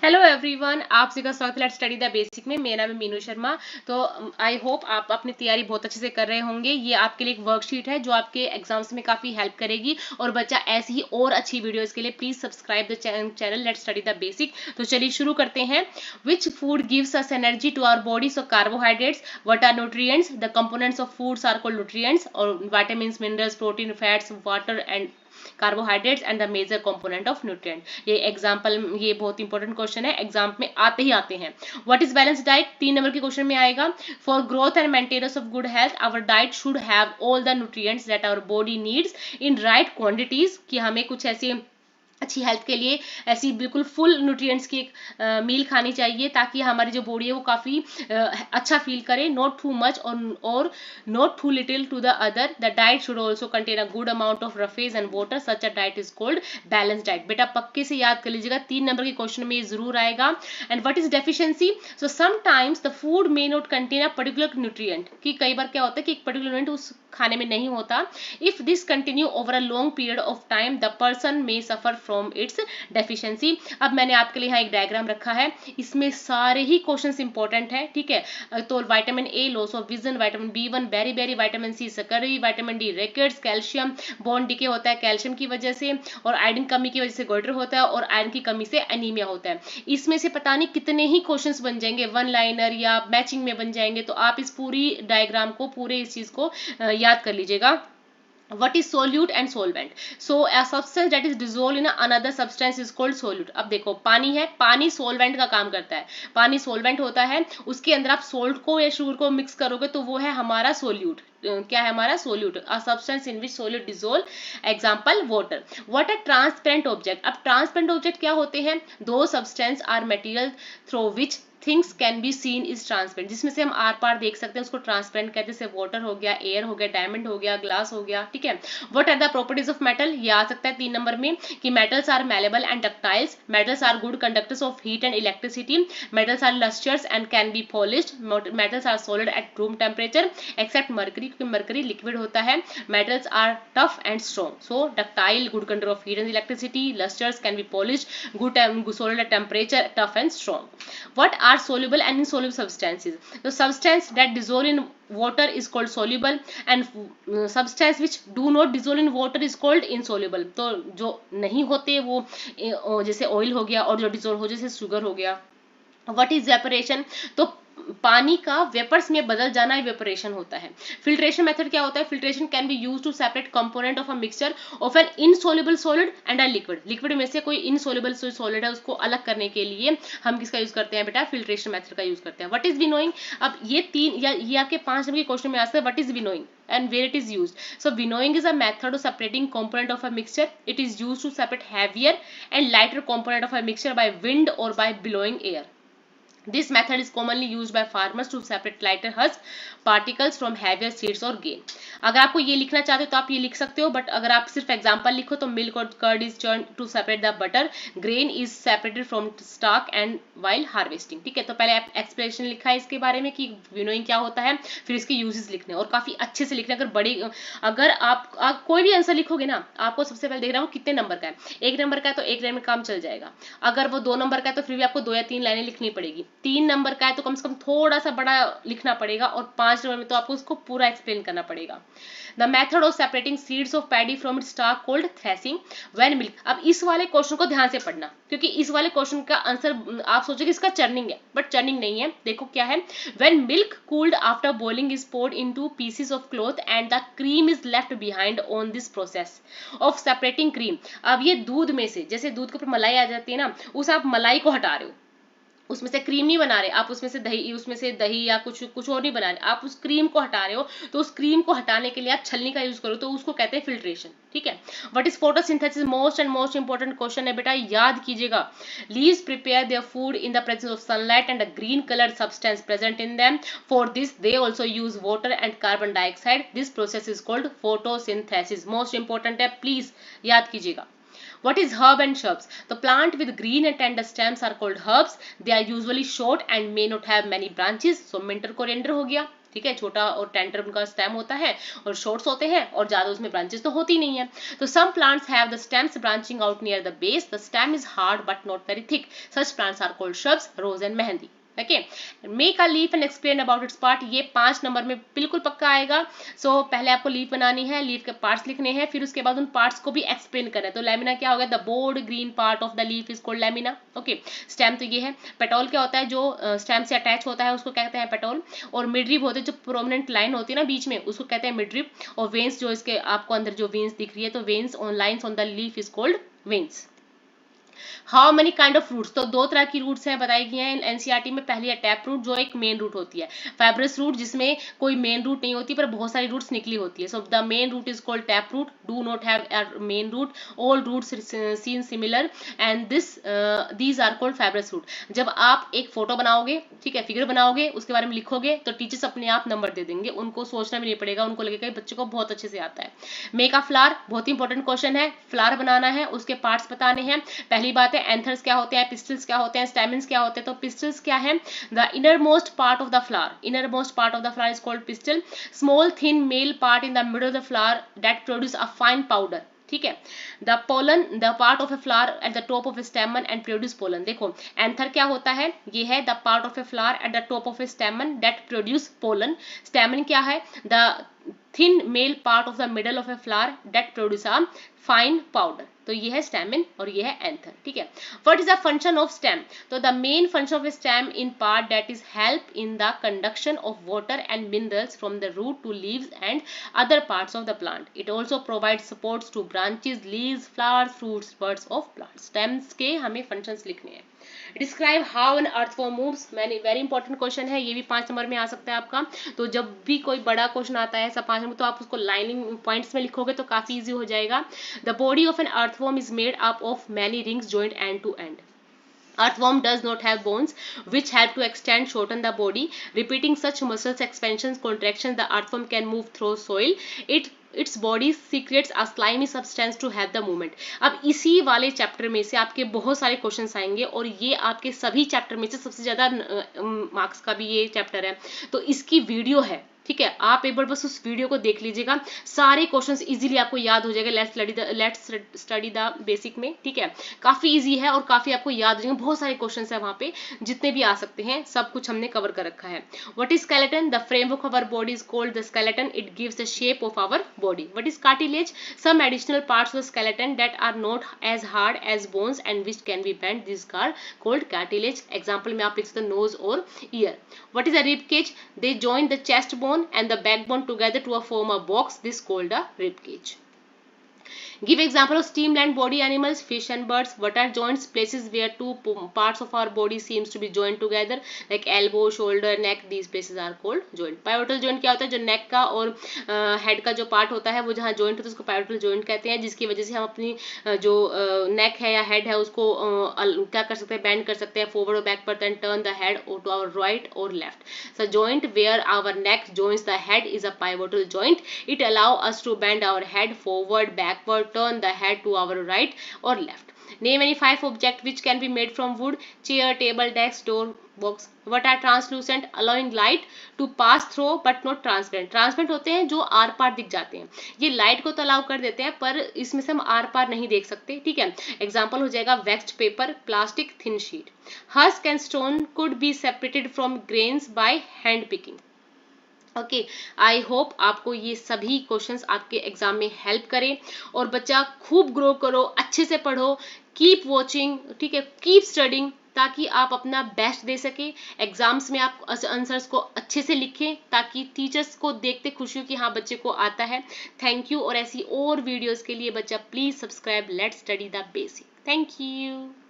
Hello everyone, आप सभी का स्वागत है लेट्स स्टडी द बेसिक में। मेरा नाम है मीनू शर्मा। तो आई होप आप अपनी तैयारी बहुत अच्छे से कर रहे होंगे। ये आपके लिए एक वर्कशीट है जो आपके एग्जाम्स में काफी हेल्प करेगी। और बच्चा ऐसी ही और अच्छी वीडियोस के लिए please subscribe the channel let's study the basic. तो चलिए शुरू करते हैं। Which food gives us energy to our body? So carbohydrates. What are nutrients? The components of foods are called nutrients. और vitamins, minerals, protein, fats, water and carbohydrates and the major component of nutrient. ये example, ये बहुत important question है, exam में आते हैं। What is balance diet? 3 number के question में आएगा। For growth and maintenance of good health our diet should have all the nutrients that our body needs in right quantities. कि हमें कुछ ऐसी अच्छी हेल्थ के लिए ऐसी बिल्कुल फुल न्यूट्रिएंट्स की एक मील खानी चाहिए ताकि हमारी जो बॉडी है वो काफ़ी अच्छा फील करे। नॉट टू मच और not too little to the other. The diet should also contain a good amount of roughage and water. Such a diet is called balance diet. बेटा पक्के से याद कर लीजिएगा, 3 नंबर के क्वेश्चन में ये जरूर आएगा। And what is deficiency? So sometimes the food may not contain a particular nutrient. कि कई बार क्या होता है कि एक पर्टिकुलर न्यूट्रिएंट उस खाने में नहीं होता। If this continue over a long period of time the person may suffer from its deficiency. अब मैंने आपके लिए यहाँ एक डायग्राम रखा है, इसमें सारे ही क्वेश्चंस इंपॉर्टेंट है, ठीक है। तो vitamin A loss of vision, vitamin B one beri, vitamin C scurvy, vitamin D rickets, calcium bone decay होता है कैल्शियम की वजह से, और आयरन कमी की वजह से गोइटर होता है, और आयरन की कमी से एनीमिया होता है। इसमें से पता नहीं कितने ही क्वेश्चंस बन जाएंगे, वन लाइनर या मैचिंग में बन जाएंगे। तो आप इस पूरी डायग्राम को, पूरे इस चीज को याद कर लीजिएगा। What is solute and solvent? So a substance that is dissolved in another substance is called solute. अब देखो पानी है, पानी solvent का काम करता है। पानी solvent होता है, उसके अंदर आप salt को या sugar को मिक्स करोगे तो वो है हमारा solute। क्या है हमारा solute? A substance in which solute dissolve. Example water. What a transparent object? अब transparent object क्या होते हैं? Those substance are material through which things can be seen is transparent, जिसमें से हम आर पार देख सकते हैं, उसको ट्रांसपेरेंट कहते हैं। जैसे वाटर हो गया, एयर हो गया, डायमंड हो गया, ग्लास हो गया, ठीक है। What are the properties of metal? ये आ सकता है 3 नंबर में कि metals are malleable and ductiles, metals are good conductors of heat and electricity, metals are lusters and can be polished, metals are solid at room temperature except mercury, क्योंकि mercury liquid होता है। Metals are tough and strong. So ductile good conductor of heat and electricity, lusters can be polished, good solid at temperature, tough and strong. What are soluble and insoluble substances? The substance that dissolve in water is called soluble and substance which do not dissolve in water is called insoluble. तो जो नहीं होते वो जैसे oil हो गया, और जो डिजोल्व हो जैसे शुगर हो गया। What is वेपरेशन? तो पानी का वेपर्स में बदल जाना वेपरेशन होता है। फिल्ट्रेशन मेथड क्या होता है? Filtration can be use to separate component of a mixture of an insoluble solid and a liquid. Liquid में से कोई इनसोल्युबल सॉलिड है उसको अलग करने के लिए हम किसका यूज करते हैं बेटा? फिल्ट्रेशन मेथड का यूज करते हैं। What is winnowing? अब ये तीन या ये आपके 5 नंबर के क्वेश्चन में आ सकता है। What is winnowing and where it is used? So winnowing is a method of separating component of a mixture. It is used to separate heavier and lighter component of a mixture by wind or by blowing air. This method is commonly used by farmers to separate lighter husk particles from heavier seeds or grain. अगर आपको ये लिखना चाहते हो तो आप ये लिख सकते हो, बट अगर आप सिर्फ एग्जांपल लिखो तो मिल्क और curd is churn to separate the butter, grain is separated from stalk and while harvesting. ठीक है, तो पहले आप एक्सप्लेनेशन लिखा है इसके बारे में कि विनोइंग क्या होता है, फिर इसके यूजेस लिखने और काफी अच्छे से लिखने। अगर आप कोई भी आंसर लिखोगे ना, आपको सबसे पहले देख रहा हूँ कितने नंबर का है। 1 नंबर का है तो 1 लाइन में काम चल जाएगा। अगर वो 2 नंबर का है तो फिर भी आपको 2 या 3 लाइनें लिखनी पड़ेगी। 3 नंबर का है तो कम से कम थोड़ा सा बड़ा लिखना पड़ेगा, और 5 नंबर में तो आपको उसको पूरा एक्सप्लेन करना पड़ेगा। The method of separating seeds of paddy from its stalk called threshing when milk. अब इस वाले क्वेश्चन को ध्यान से पढ़ना, क्योंकि इस वाले क्वेश्चन का आंसर आप सोचोगे इसका चर्निंग है, बट चर्निंग नहीं है। देखो क्या है, when milk cooled after boiling is poured into pieces of cloth and the cream is left behind on this process of separating cream. अब ये दूध में से, जैसे दूध के ऊपर मलाई आ जाती है ना, उस आप मलाई को हटा रहे हो, उसमें से क्रीम नहीं बना रहे आप, उसमें से दही या कुछ और नहीं बना रहे आप, उस क्रीम को हटा रहे हो। तो उस क्रीम को हटाने के लिए आप छलनी का यूज करो, तो उसको कहते हैं फिल्ट्रेशन। ठीक है। What is photosynthesis? Most and most important question है बेटा, याद कीजिएगा। Leaves prepare their food in the presence of sunlight and a green colour substance present in them. For this they also use water and carbon dioxide. This process is called photosynthesis. Most important है, please याद कीजिएगा। What is herb and shrubs? The plant with green and tender stems are called herbs. They are usually short and may not have many branches. So minter coriander हो गया, ठीक है, छोटा और tender उनका स्टेम होता है और शॉर्ट्स होते हैं और ज्यादा उसमें ब्रांचेस तो होती नहीं है। तो some plants have the stems branching out near the base, the stem is hard but not very thick, such plants are called shrubs, rose and mehndi. Okay, make a leaf and explain about its part, ये 5 number में बिल्कुल पक्का आएगा। सो पहले आपको leaf बनानी है, leaf के पार्ट्स लिखने हैं, फिर उसके बाद उन पार्ट्स को भी एक्सप्लेन करना है। तो लेमिना क्या होगा, the board green part of the leaf is called lamina. Okay, stem तो ये है। पेटोल क्या होता है, जो स्टेम से अटैच होता है उसको कहते हैं पेटोल। और मिडरिप होते हैं, जो प्रोमिनेंट लाइन होती है ना बीच में, उसको कहते हैं मिडरिप। और वेन्स, जो इसके आपको अंदर जो वेन्स दिख रही है, तो veins on lines on the leaf is called veins. How many kind of roots, तो 2 तरह की रूट्स हैं बताई गई हैं एनसीईआरटी में। पहली है टैप रूट, जो एक मेन रूट होती है। फाइब्रस रूट, जिसमें कोई मेन रूट नहीं होती पर बहुत सारी रूट्स निकली होती है। So the main root is called tap root, do not have a main root, all roots seen similar and these are called fibrous root. जब आप एक फोटो बनाओगे, ठीक है, फिगर बनाओगे, उसके बारे में लिखोगे, तो टीचर्स अपने आप नंबर दे देंगे, उनको सोचना भी नहीं पड़ेगा, उनको लगेगा बच्चे को बहुत अच्छे से आता है। मेक अ फ्लावर, बहुत ही इंपॉर्टेंट क्वेश्चन है। फ्लावर बनाना है, उसके पार्ट्स बताने हैं। पहली बात है एंथर्स क्या होते हैं, पिस्टल्स क्या होते हैं, स्टैमेंस क्या होते हैं। तो पिस्टल्स क्या है, the inner most part of the flower, inner most part of the flower is called pistol. Small thin male part in the middle of the flower that produce a fine powder, ठीक है। The pollen, the part of a flower at the top of A स्टेमन and produce pollen. देखो anther क्या होता है, ये है the part of a flower at the top of A स्टेमन that produce pollen. स्टेमन क्या है, the thin male part of the middle of a flower that produce a fine powder. तो ये है स्टेमन और ये है एंथर, ठीक है। What is the function of stem, तो the main function of stem in part that is help in the conduction of water and minerals from the root to leaves and other parts of the plant. It also provides supports to branches, leaves, flowers, fruits, buds of plants. Stems के हमें functions लिखने हैं। Describe how an earthworm moves, मैंने very important question है, ये भी 5 number में आ सकता है आपका। तो जब भी कोई बड़ा क्वेश्चन आता है ऐसा 5 नंबर, तो आप उसको लाइनिंग पॉइंट्स में लिखोगे तो काफी इजी हो जाएगा। The body of an earthworm is made up of many rings joined end to end. Earthworm does not have bones which help to extend shorten the body. Repeating such muscles expansions contractions, the earthworm can move through soil. Its body secretes a slimy substance to help the movement. अब इसी वाले chapter में से आपके बहुत सारे questions आएंगे और ये आपके सभी चैप्टर में से सबसे ज्यादा मार्क्स का भी ये चैप्टर है। तो इसकी वीडियो है, ठीक है, आप एक बार बस उस वीडियो को देख लीजिएगा, सारे क्वेश्चंस इजीली आपको याद हो जाएगा। लेट्स स्टडी द बेसिक में, ठीक है, काफी इजी है और काफी आपको याद हो जाएंगे। बहुत सारे क्वेश्चंस है वहां पे, जितने भी आ सकते हैं सब कुछ हमने कवर कर रखा है। What is skeleton, the framework of our body is called the skeleton, it gives the shape of our body. What is cartilage, some additional parts of the skeleton that are not as hard as bones and which can be bent, this are called cartilage. Example में आप लिख सकते nose और ear. What is a rib cage? They join the chest bone and the backbone together to form a box. This is called a rib cage. Give example of streamlined body animals, fish and birds. What are joints? Places where two parts of our body seems to be joined together, like elbow, shoulder, neck. These places are called joint. Pivotal joint क्या होता है, जो neck का और head का जो part होता है वो जहाँ joint होता है उसको pivotal joint कहते हैं, जिसकी वजह से हम अपनी जो neck है या head है उसको क्या कर सकते हैं, bend कर सकते हैं forward और backward and turn the head to our right or left. So joint where our neck joins the head is a pivotal joint. It allows us to bend our head forward, backward, turn the head to our right or left. Name any 5 objects which can be made from wood: chair, table, desk, door, box. What are translucent? Allowing light to pass through but not transparent. Transparent होते हैं जो are पार दिख जाते हैं, ये light को तो allow कर देते हैं पर इसमें से हम आर पार नहीं देख सकते, ठीक है। एग्जाम्पल हो जाएगा vexed paper, plastic, thin sheet. Husk and stone could be separated from grains by hand picking. Okay, I hope आपको ये सभी क्वेश्चंस आपके एग्जाम में हेल्प करें और बच्चा खूब ग्रो करो, अच्छे से पढ़ो, कीप वॉचिंग, ठीक है, कीप स्टडिंग, ताकि आप अपना बेस्ट दे सके एग्जाम्स में। आप आंसर्स को अच्छे से लिखें ताकि टीचर्स को देखते खुशी हो कि हाँ बच्चे को आता है। Thank you. और ऐसी और वीडियोस के लिए बच्चा please subscribe let's study the basic. Thank you.